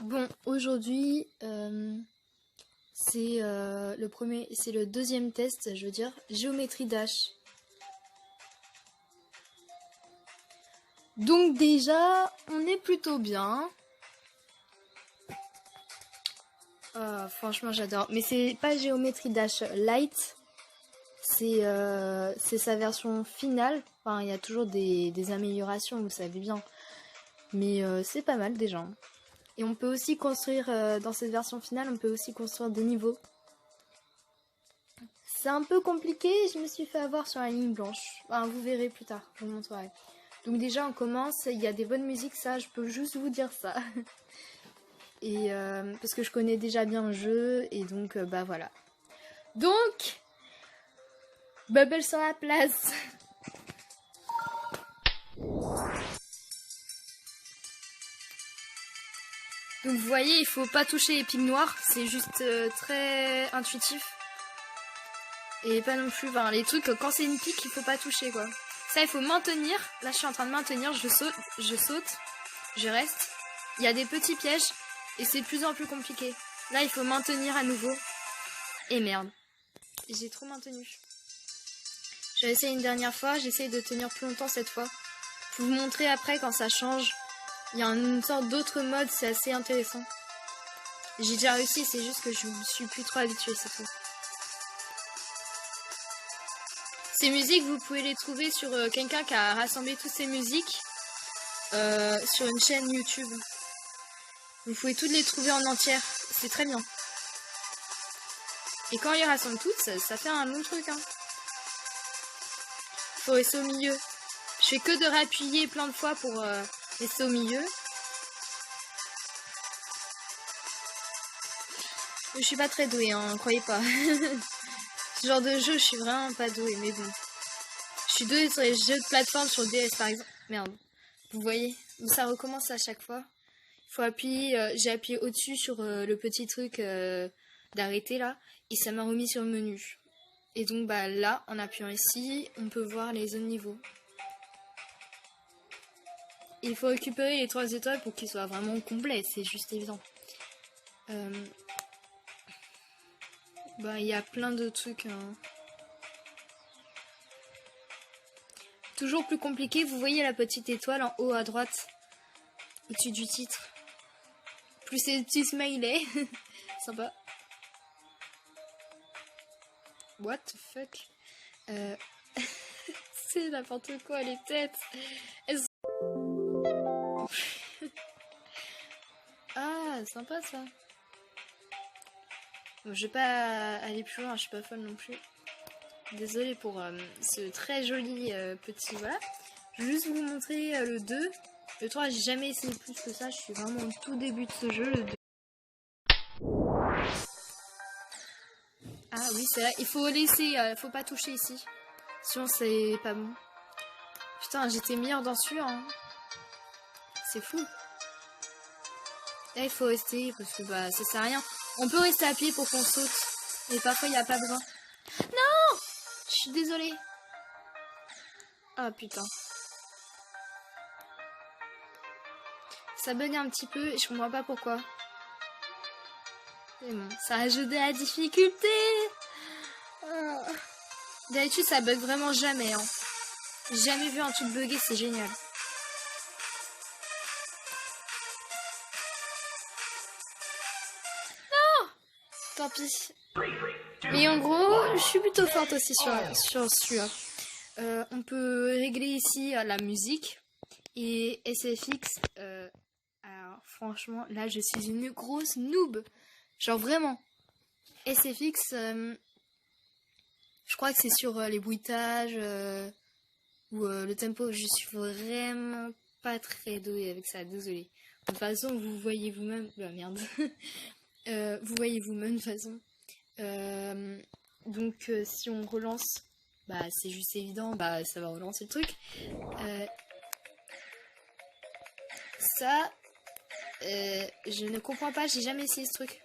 Bon, aujourd'hui, c'est le deuxième test, je veux dire, géométrie Dash. Donc déjà, on est plutôt bien. Franchement, j'adore. Mais c'est pas géométrie Dash Lite, c'est sa version finale. Enfin, il y a toujours des améliorations, vous savez bien. Mais c'est pas mal déjà. Et on peut aussi construire, dans cette version finale, on peut aussi construire des niveaux. C'est un peu compliqué, je me suis fait avoir sur la ligne blanche. Enfin, vous verrez plus tard, je vous montrerai. Donc déjà, on commence, il y a des bonnes musiques, ça, je peux juste vous dire ça. Et parce que je connais déjà bien le jeu, et donc, bah voilà. Donc, Bubble sur la place. Donc vous voyez, il faut pas toucher les pics noirs, c'est juste très intuitif. Et pas non plus, enfin, les trucs, quand c'est une pique, il faut pas toucher quoi. Ça, il faut maintenir. Là, je suis en train de maintenir, je saute, je reste. Il y a des petits pièges et c'est de plus en plus compliqué. Là, il faut maintenir à nouveau. Et merde, j'ai trop maintenu. J'ai essayé une dernière fois, j'essaye de tenir plus longtemps cette fois. Je vais vous montrer après quand ça change. Il y a une sorte d'autre mode, c'est assez intéressant. J'ai déjà réussi, c'est juste que je suis plus trop habituée, c'est tout. Ces musiques, vous pouvez les trouver sur quelqu'un qui a rassemblé toutes ces musiques sur une chaîne YouTube. Vous pouvez toutes les trouver en entière, c'est très bien. Et quand il rassemble toutes, ça fait un long truc. Hein. Faut rester au milieu. Je fais que de réappuyer plein de fois pour rester au milieu. Je suis pas très douée, hein, croyez pas. Ce genre de jeu, je suis vraiment pas douée, mais bon. Je suis douée sur les jeux de plateforme sur DS par exemple. Merde. Vous voyez, ça recommence à chaque fois. Il faut appuyer, j'ai appuyé au-dessus sur le petit truc d'arrêter là, et ça m'a remis sur le menu. Et donc bah là, en appuyant ici, on peut voir les autres niveaux. Il faut récupérer les 3 étoiles pour qu'ils soient vraiment complets, c'est juste évident. Bah il y a plein de trucs. Hein. Toujours plus compliqué, vous voyez la petite étoile en haut à droite, au-dessus du titre. Plus ces petits smileys. Sympa. What the fuck c'est n'importe quoi les têtes. Ah, sympa ça. Bon, je vais pas aller plus loin, je suis pas folle non plus. Désolée pour ce très joli petit voilà. Je vais juste vous montrer le 2. Le 3, j'ai jamais essayé plus que ça, je suis vraiment au tout début de ce jeu. Le 2. Ah oui, c'est vrai, il faut laisser, faut pas toucher ici. Sinon c'est pas bon. Putain, j'étais meilleure dans celui-là. Hein. C'est fou. Là, il faut rester parce que bah ça sert à rien. On peut rester appuyé pour qu'on saute. Mais parfois, il n'y a pas besoin. Non! Je suis désolée. Ah putain. Ça bug un petit peu et je comprends pas pourquoi. C'est bon, ça ajoute de la difficulté. D'habitude, ça bug vraiment jamais. Hein. J'ai jamais vu un truc bugger, c'est génial. Non! Tant pis. Mais en gros, je suis plutôt forte aussi sur celui-là. On peut régler ici la musique et SFX. Alors franchement, là je suis une grosse noob. Genre vraiment. SFX, je crois que c'est sur les bruitages ou le tempo. Je suis vraiment pas très douée avec ça, désolée. De toute façon, vous voyez vous-même. Bah merde. Vous voyez vous-même de toute façon. Donc si on relance, bah c'est juste évident, bah ça va relancer le truc. Ça, je ne comprends pas, j'ai jamais essayé ce truc.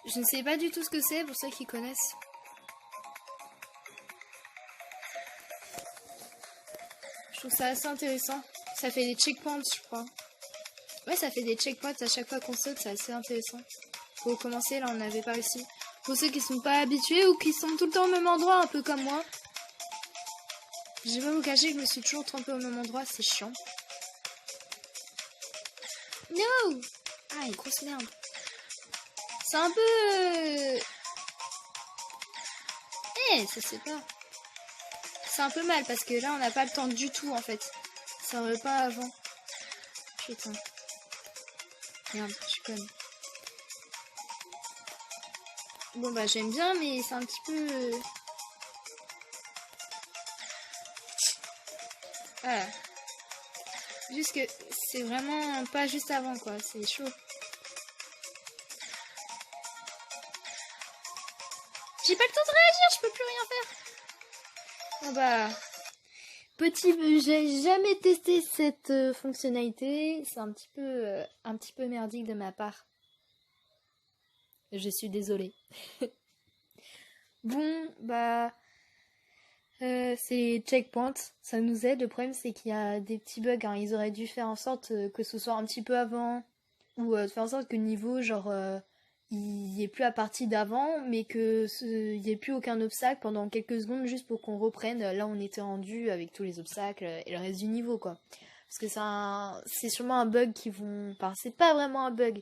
Je ne sais pas du tout ce que c'est pour ceux qui connaissent. Je trouve ça assez intéressant. Ça fait des checkpoints, je crois. Ouais, ça fait des checkpoints à chaque fois qu'on saute, c'est assez intéressant. Faut recommencer, là on n'avait pas réussi. Pour ceux qui sont pas habitués ou qui sont tout le temps au même endroit, un peu comme moi. Je vais pas vous cacher que je me suis toujours trompée au même endroit, c'est chiant. No! Ah, une grosse merde. C'est un peu... ça c'est pas... C'est un peu mal parce que là on n'a pas le temps du tout en fait. Ça aurait pas avant. Putain. Merde, je suis conne. Bon bah j'aime bien mais c'est un petit peu... Voilà. Juste que c'est vraiment pas juste avant quoi, c'est chaud. J'ai pas le temps de réagir, je peux plus rien faire. Bon bah... j'ai jamais testé cette fonctionnalité, c'est un petit peu merdique de ma part. Je suis désolée. Bon, bah... c'est checkpoint, ça nous aide. Le problème c'est qu'il y a des petits bugs, hein. Ils auraient dû faire en sorte que ce soit un petit peu avant, ou faire en sorte que le niveau, genre, il n'y ait plus la partie d'avant, mais qu'il n'y ait plus aucun obstacle pendant quelques secondes juste pour qu'on reprenne. Là on était rendu avec tous les obstacles et le reste du niveau quoi. Parce que c'est sûrement un bug qui vont... Enfin c'est pas vraiment un bug,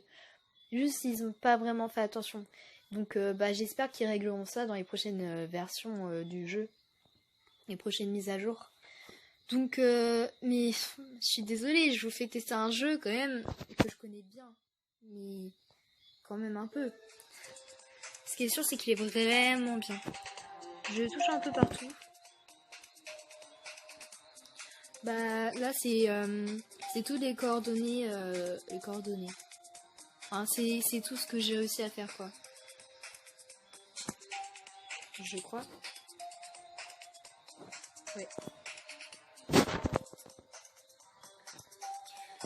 juste ils ont pas vraiment fait attention. Donc bah, j'espère qu'ils régleront ça dans les prochaines versions du jeu. Les prochaines mises à jour. Donc, mais je suis désolée, je vous fais tester un jeu quand même que je connais bien, mais quand même un peu. Ce qui est sûr, c'est qu'il est vraiment bien. Je touche un peu partout. Bah là, c'est toutes les coordonnées, Enfin, c'est tout ce que j'ai réussi à faire quoi. Je crois. Ouais.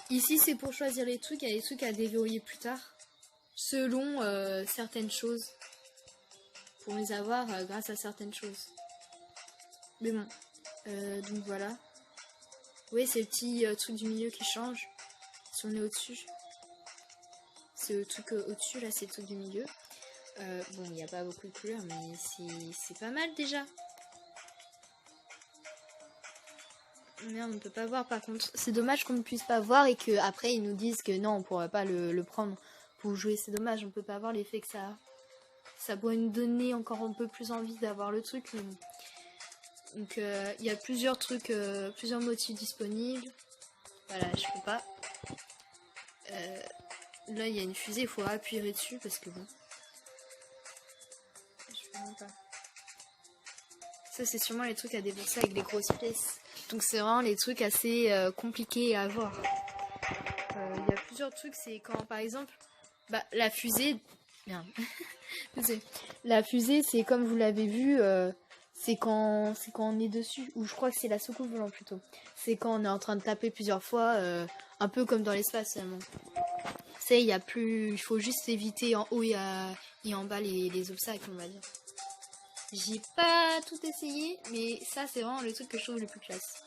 Ici, c'est pour choisir les trucs. Il y a des trucs à déverrouiller plus tard. Selon certaines choses. Pour les avoir grâce à certaines choses. Mais bon. Donc voilà. Oui, c'est le petit truc du milieu qui change. Si on est au-dessus. C'est le truc au-dessus, là, c'est le truc du milieu. Bon, il n'y a pas beaucoup de couleurs, mais c'est pas mal déjà. Merde, on ne peut pas voir par contre. C'est dommage qu'on ne puisse pas voir et qu'après ils nous disent que non, on ne pourra pas le prendre pour jouer. C'est dommage, on ne peut pas voir l'effet que ça a. Ça pourrait nous donner encore un peu plus envie d'avoir le truc. Mais bon. Donc il y a plusieurs trucs, plusieurs motifs disponibles. Voilà, je peux pas. Là il y a une fusée, il faudra appuyer dessus parce que bon. Je peux même pas. Ça c'est sûrement les trucs à débourser avec les grosses pièces. Donc c'est vraiment les trucs assez compliqués à avoir. Il y a plusieurs trucs, c'est quand par exemple la fusée. Merde. La fusée c'est comme vous l'avez vu, c'est quand on est dessus, ou je crois que c'est la soucoupe volante plutôt. C'est quand on est en train de taper plusieurs fois, un peu comme dans l'espace seulement. C'est il faut juste éviter en haut et en bas les obstacles on va dire. J'ai pas tout essayé, mais ça c'est vraiment le truc que je trouve le plus classe.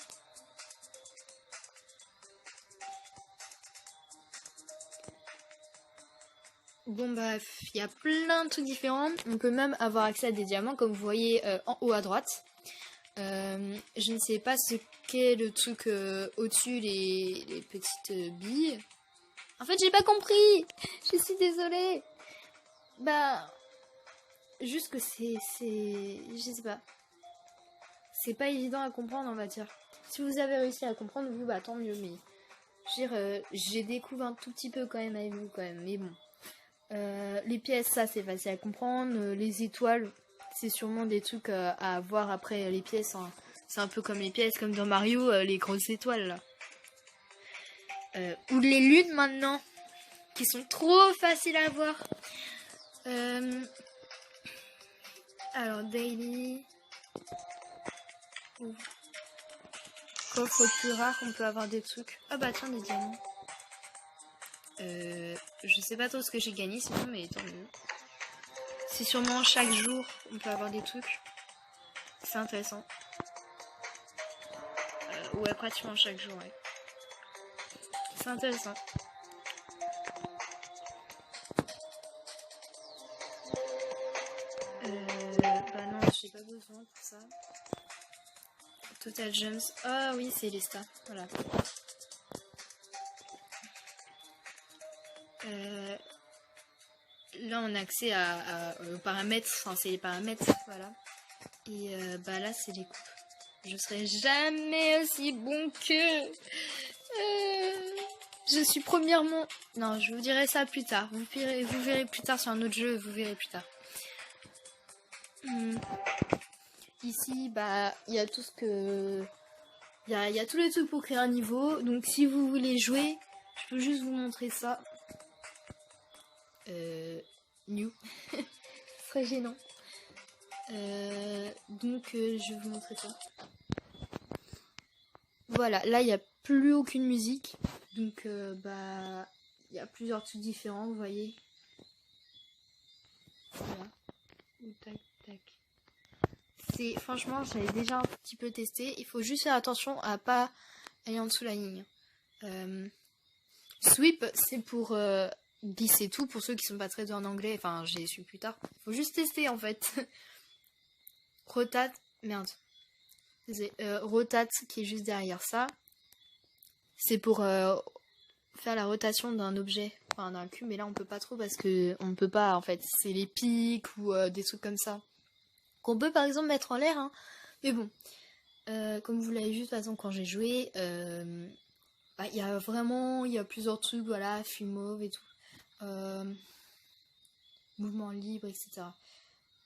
Bon bah il y a plein de trucs différents. On peut même avoir accès à des diamants comme vous voyez en haut à droite. Je ne sais pas ce qu'est le truc au-dessus, les petites billes. En fait j'ai pas compris. Je suis désolée. Bah juste que c'est je sais pas. C'est pas évident à comprendre on va dire. Si vous avez réussi à comprendre vous bah tant mieux, mais je veux dire j'ai découvert un tout petit peu quand même avec vous quand même, mais bon. Les pièces, ça c'est facile à comprendre. Les étoiles, c'est sûrement des trucs à voir après les pièces. Hein. C'est un peu comme les pièces, comme dans Mario, les grosses étoiles là. Ou les lunes maintenant, qui sont trop faciles à voir. Alors, daily. Coffre plus rare, on peut avoir des trucs. Ah bah tiens, des diamants. Je sais pas trop ce que j'ai gagné sinon, mais tant mieux. C'est sûrement chaque jour on peut avoir des trucs. C'est intéressant. Ouais, pratiquement chaque jour, ouais. C'est intéressant. pour ça. Total Jumps. Ah oui, c'est les stats. Voilà. Là, on a accès aux paramètres. Enfin, c'est les paramètres. Voilà. Et bah là, c'est les coupes. Je serai jamais aussi bon que... je suis premièrement... Non, je vous dirai ça plus tard. Vous verrez plus tard sur un autre jeu. Vous verrez plus tard. Ici, bah, il y a tout ce que... Il y a tous les trucs pour créer un niveau. Donc, si vous voulez jouer, je peux juste vous montrer ça. New. Ce serait gênant. Donc, je vais vous montrer ça. Voilà, là, il n'y a plus aucune musique. Donc, bah, il y a plusieurs trucs différents, vous voyez. Voilà. Tac, tac. Franchement, j'avais déjà un petit peu testé. Il faut juste faire attention à pas aller en dessous de la ligne. Sweep, c'est pour glisser tout. Pour ceux qui sont pas très doués en anglais, enfin, j'ai su plus tard. Il faut juste tester, en fait. Rotate, merde. Rotate, qui est juste derrière ça. C'est pour faire la rotation d'un objet, enfin d'un cube. Mais là, on peut pas trop parce que on peut pas, en fait. C'est les pics ou des trucs comme ça. Qu'on peut par exemple mettre en l'air, hein. Mais bon, comme vous l'avez vu de toute façon quand j'ai joué, bah, il y a plusieurs trucs, voilà, fil mauve et tout, mouvement libre, etc.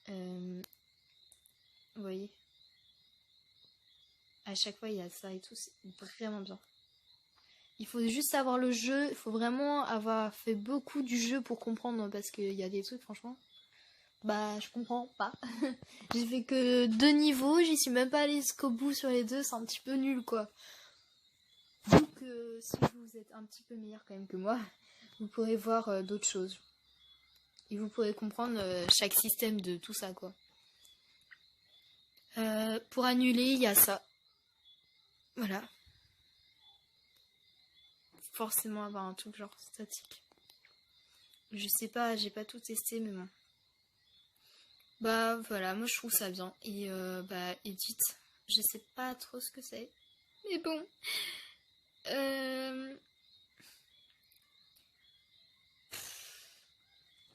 Vous voyez, à chaque fois il y a ça et tout, c'est vraiment bien. Il faut juste savoir le jeu, il faut vraiment avoir fait beaucoup du jeu pour comprendre, parce qu'il y a des trucs franchement... Bah, je comprends pas. J'ai fait que 2 niveaux, j'y suis même pas allée jusqu'au bout sur les 2, c'est un petit peu nul quoi. Donc, si vous êtes un petit peu meilleur quand même que moi, vous pourrez voir d'autres choses. Et vous pourrez comprendre chaque système de tout ça quoi. Pour annuler, il y a ça. Voilà. Forcément avoir un truc genre statique. Je sais pas, j'ai pas tout testé mais bon. Bah voilà, moi je trouve ça bien. Et bah Edit, je sais pas trop ce que c'est. Mais bon.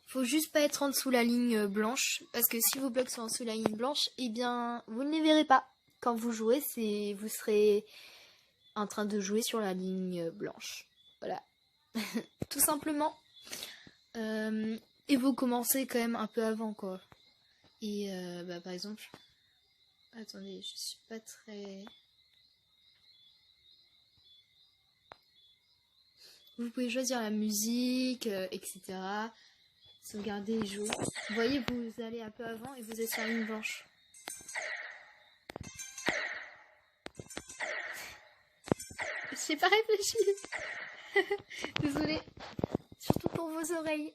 Faut juste pas être en dessous la ligne blanche. Parce que si vos blocs sont en dessous la ligne blanche, eh bien vous ne les verrez pas. Quand vous jouez, vous serez en train de jouer sur la ligne blanche. Voilà. Tout simplement. Et vous commencez quand même un peu avant quoi. Et bah, par exemple, attendez, je suis pas très... Vous pouvez choisir la musique, etc. Sauvegarder et jouer. Vous voyez, vous allez un peu avant et vous êtes sur la ligne blanche. J'ai pas réfléchi. Désolée. Surtout pour vos oreilles.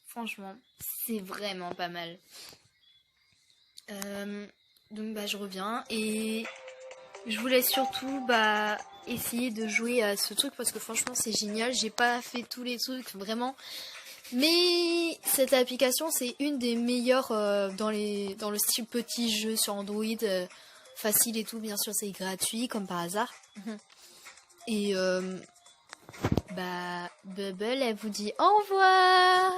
Franchement, c'est vraiment pas mal. Donc bah je reviens et je voulais surtout bah essayer de jouer à ce truc parce que franchement c'est génial. J'ai pas fait tous les trucs vraiment, mais cette application c'est une des meilleures dans le style petit jeu sur Android, facile et tout. Bien sûr c'est gratuit comme par hasard. Et bah Bubble elle vous dit au revoir.